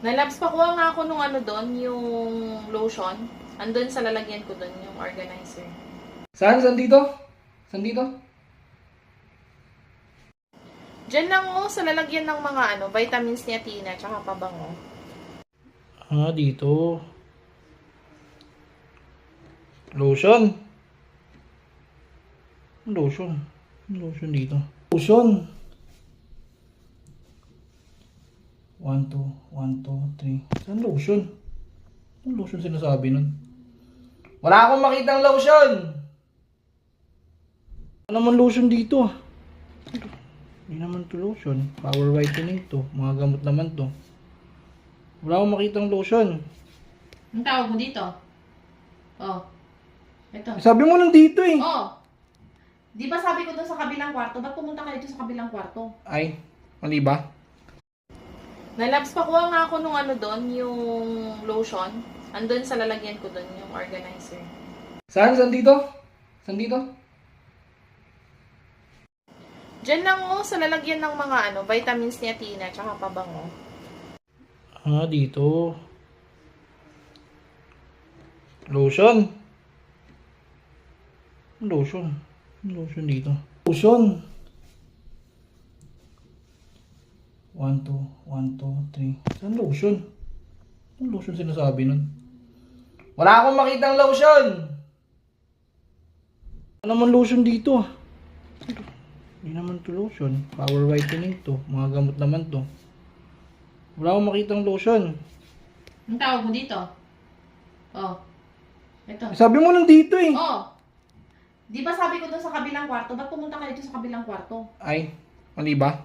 Nalabs, pakuha nga ako nung ano doon, yung lotion. Andun sa lalagyan ko doon, yung organizer. Saan? Saan dito? Saan dito? Diyan lang mo, sa lalagyan ng mga vitamins ni Athena, tsaka pabango. Ah, dito. Lotion. Lotion. Lotion dito. Lotion. 1, 2, 1, 2, 3. Saan lotion? Anong lotion sinasabi nun? Wala akong makitang lotion! Ano naman lotion dito? Hindi naman to lotion. Power whitening to. Mga gamot naman to. Wala akong makitang lotion. Ang tawag mo dito? Oh. Ito. Sabi mo nandito eh. Oh. Di ba sabi ko doon sa kabilang kwarto? Ba't pumunta ka dito sa kabilang kwarto? Ay, mali ba? Nalabs, pakuha nga ako nung doon, yung lotion. Andun sa lalagyan ko doon, yung organizer. Saan? Saan dito? Saan dito? Diyan lang mo, sa lalagyan ng mga vitamins ni Athena, tsaka pabango. Ah, dito. Lotion. Lotion. Lotion dito. Lotion. 1, 2, 1, 2, 3. Saan lotion? Anong lotion sinasabi nun? Wala akong makitang lotion! Ano naman lotion dito? Hindi naman to lotion. Power whitening to. Mga gamot naman to. Wala akong makitang lotion. Ang tawag mo dito? Oh. Ito. Sabi mo nandito eh. Oh. Di ba sabi ko doon sa kabilang kwarto? Ba't pumunta ka dito sa kabilang kwarto? Ay, mali ba?